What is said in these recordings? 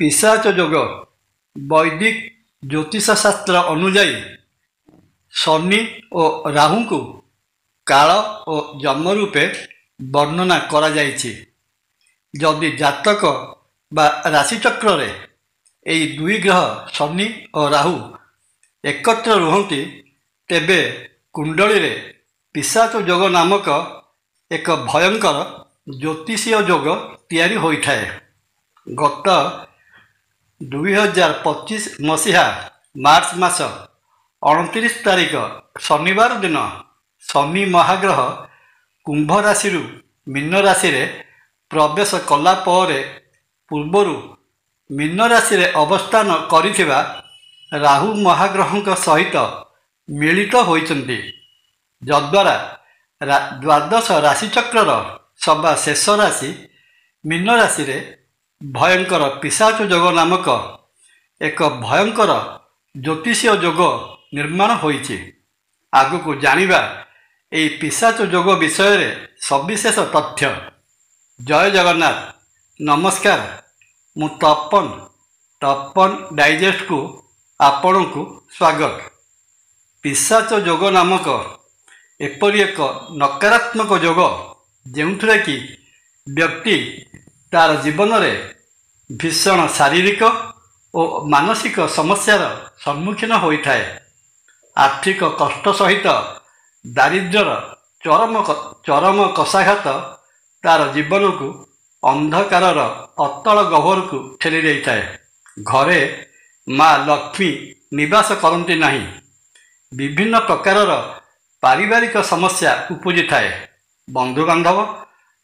पिशाच जोग वैदिक ज्योतिष शास्त्र अनुजाई शनि और राहु को काल और जन्म रूपे वर्णना करा जायछि। जदि जातक बा राशिचक्र रे एई दुई ग्रह शनि और राहु एकत्र रुहंती तेबे कुंडली रे पिशाच जोग नामक एक भयंकर ज्योतिषीय जोग तैयारी होइठाए। गत 2025 मसीहा मार्च मास 29 तारिख शनिवार दिन शनि महाग्रह कुंभ राशि मीन राशि रे प्रवेश कला परे पूर्वरु मीन राशि रे अवस्थान करिथिबा राहु महाग्रह सहित मिलित होइचंती, जद्वारा द्वादश राशिचक्र सभा शेष राशि मीन राशि रे भयंकर पिशाच जोग नामक एक भयंकर ज्योतिषीय जोग निर्माण होइछि। आगु जानिबा एई पिशाच जोग विषय रे सविशेष तथ्य। जय जगन्नाथ। नमस्कार, मु तपन डाइजेस्ट को आपण को स्वागत। पिशाच जोग नामक एपरि एक नकारात्मक जोग जेउथरे कि व्यक्ति तार जीवन में भीषण शारीरिक और मानसिक समस्यार सम्मुखीन होता है। आर्थिक कष्ट सहित दारिद्र्यर चरम कषाघात तार जीवन को अंधकार अतल गह्वर को ठेली देता है। घरे माँ लक्ष्मी निवास करती नहीं। विभिन्न प्रकार पारिवारिक समस्या उपजी थाए। बंधुबांधव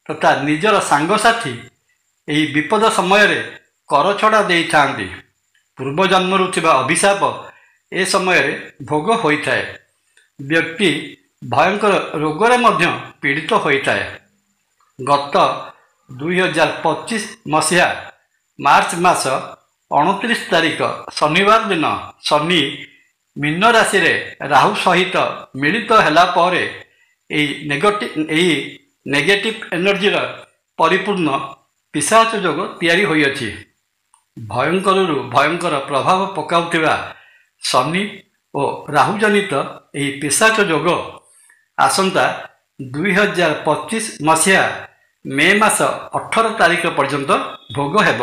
तथा निजर सांगसाथी यही विपद समय रे करछड़ा दे थांती। पूर्वजन्मरु थिबा अभिशाप ए समय रे भोग होता है। व्यक्ति भयंकर रोगरे मध्य पीड़ित होता है। गत 2025 मसीहा मार्च मास 29 तारिख शनिवार दिन शनि मीन राशि रे राहु सहित मिलित हैला परे एई नेगेटिव एनर्जी परिपूर्ण पिशाच जोग तैयारी होइअछि। भयंकर भयंकर प्रभाव पकाउथिबा शनि और राहु जनित एही पिशाच जोग आसंता 2025 मसीहा मे मास 18 तारिख पर्यंत भोग हेब।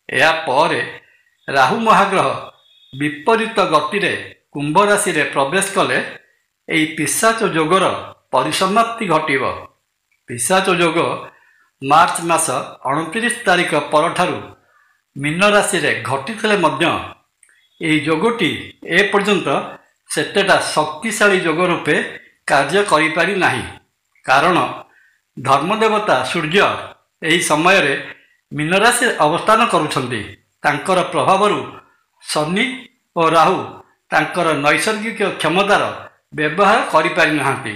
या परे राहु महाग्रह विपरीत गति रे कुंभ राशि रे प्रवेश कले एही पिशाच जोगर परिसमाप्ति घटिब। पिशाच जोग मार्च मास 29 तारिख परठारु मीन राशि रे घटिथिले मध्य एही जोगटी ए पर्यंत सेतेटा शक्तिशाली जोग रूपे कार्य करि पारि नाही। कारण धर्मदेवता सूर्य एही समय रे मीन राशि अवस्थान करुछंती। तांकर प्रभावरु शनि और राहु तांकर नैसर्गिक क्षमतार व्यवहार करि पारि नाहांती।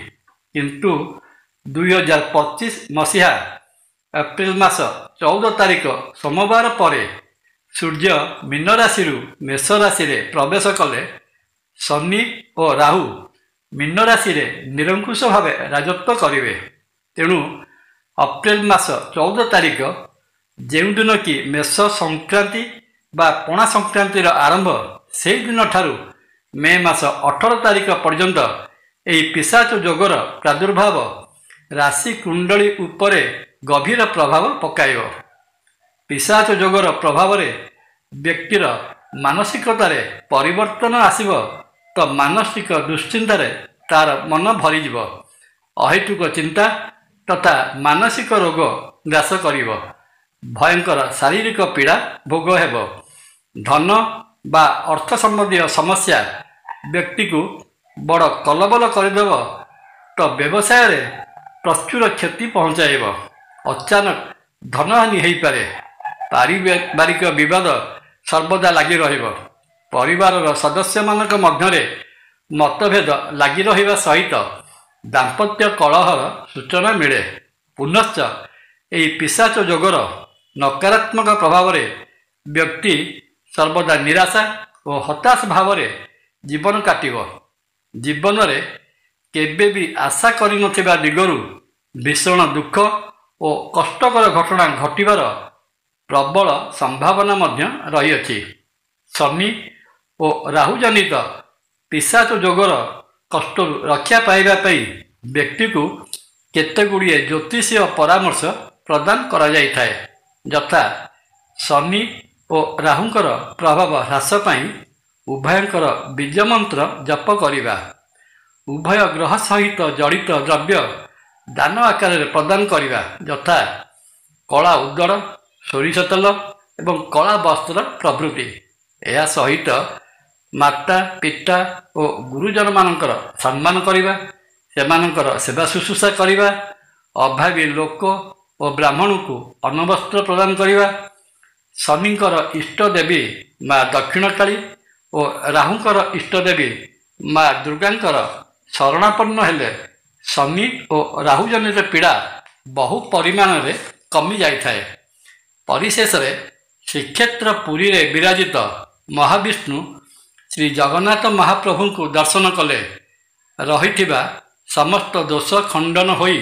किंतु 2025 मसीहा एप्रिल मास 14 तारिख सोमवार परे सूर्य मीन राशि मेष राशि रे प्रवेश कले शनि और राहु मीन राशि रे निरंकुश भाव राजत्व करिवे। तेणु अप्रिल मास 14 तारिख जेउ दिन कि मेष संक्रांति बा पणा संक्रांतिर आरंभ से दिन ठारू मे मास 18 तारिख पर्यंत एही पिशाच जोगर प्रादुर्भाव राशि कुंडली उपरे गभीर प्रभाव पकाइब। पिशाच जोगर प्रभाव रे व्यक्तिर मानसिकतारे परिवर्तन आसिब तो मानसिक दुश्चिंतारे तार मन भरीजिब। अहेतुक चिंता तथा मानसिक रोग ग्रास करिब। भयंकर शारीरिक पीड़ा भोग हेब। धन बा अर्थ संबंधी समस्या व्यक्ति को बड़ कलबल करदेव तो व्यवसाय रे प्रचुर क्षति पहुँचाइब। अचानक धनहानि हो पारे। पारिवारिक विवाद सर्वदा लगी रहिब। परिवार सदस्य मानक मध्यरे मतभेद लगी रहिबा सहित दाम्पत्य कलहर सूचना मिले। पुनश्च एही पिशाच जोगर नकारात्मक प्रभाव रे व्यक्ति सर्वदा निराशा और हताश भाव रे जीवन काटिब। जीवन रे केबे भी आशा करि नथिबा दिगरु भीषण दुख और कष्टकर घटना घटिबार ପ୍ରବଳ ସମ୍ଭାବନା ମଧ୍ୟ ରହିଅଛି। ଶନି ଓ ରାହୁ ଜନିତ ପିଶାଚ ଯୋଗର କଷ୍ଟରୁ ରକ୍ଷା ପାଇବା ପାଇଁ ବ୍ୟକ୍ତିକୁ କେତେଗୁଡ଼ିଏ ଜ୍ୟୋତିଷୀୟ ପରାମର୍ଶ ପ୍ରଦାନ କରାଯାଇଥାଏ। ଯଥା ଶନି ଓ ରାହୁଙ୍କର ପ୍ରଭାବ ହ୍ରାସ ପାଇଁ ଉଭୟଙ୍କର ବୀଜମନ୍ତ୍ର ଜପ କରିବା, ଉଭୟ ଗ୍ରହ ସହିତ ଜଡ଼ିତ ଦ୍ରବ୍ୟ ଦାନ ଆକାରରେ ପ୍ରଦାନ କରିବା ଯଥା କଳା ଉଦଡ଼, ସୋରିଷ ତେଲ ଏବଂ କଳା ବସ୍ତ୍ର ପ୍ରଭୃତି। ଏହା ସହିତ ମାତା ପିତା ଓ ଗୁରୁଜନମାନଙ୍କର ସମ୍ମାନ କରିବା, ସେମାନଙ୍କର ସେବା ଶୁଶ୍ରୂଷା କରିବା, ଅଭାବୀ ଲୋକ ଓ ବ୍ରାହ୍ମଣଙ୍କୁ ଅନ୍ନବସ୍ତ୍ର ପ୍ରଦାନ କରିବା, ଶନିଙ୍କର ଇଷ୍ଟ ଦେବୀ ମା ଦକ୍ଷିଣକାଳୀ ଓ ରାହୁଙ୍କର ଇଷ୍ଟ ଦେବୀ ମା ଦୁର୍ଗାଙ୍କର ଶରଣାପନ୍ନ ହେଲେ ଶନି ଓ ରାହୁ ଜନିତ ପୀଡ଼ା ବହୁ ପରିମାଣରେ କମି ଯାଇଥାଏ। ପରିଶେଷରେ ଶ୍ରୀକ୍ଷେତ୍ର ପୁରୀରେ ବିରାଜିତ ମହାବିଷ୍ଣୁ ଶ୍ରୀ ଜଗନ୍ନାଥ ମହାପ୍ରଭୁଙ୍କୁ ଦର୍ଶନ କଲେ ରହିଥିବା ସମସ୍ତ ଦୋଷ ଖଣ୍ଡନ ହୋଇ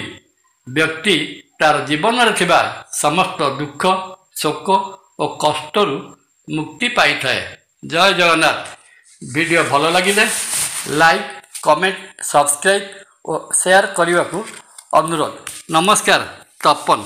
ବ୍ୟକ୍ତି ତାର ଜୀବନରେ ଥିବା ସମସ୍ତ ଦୁଃଖ, ଶୋକ ଓ କଷ୍ଟରୁ ମୁକ୍ତି ପାଇଥାଏ। ଜୟ ଜଗନ୍ନାଥ। ଭିଡ଼ିଓ ଭଲ ଲାଗିଲେ ଲାଇକ୍, କମେଣ୍ଟ, ସବସ୍କ୍ରାଇବ୍ ଓ ସେୟାର କରିବାକୁ ଅନୁରୋଧ। ନମସ୍କାର। ତପନ।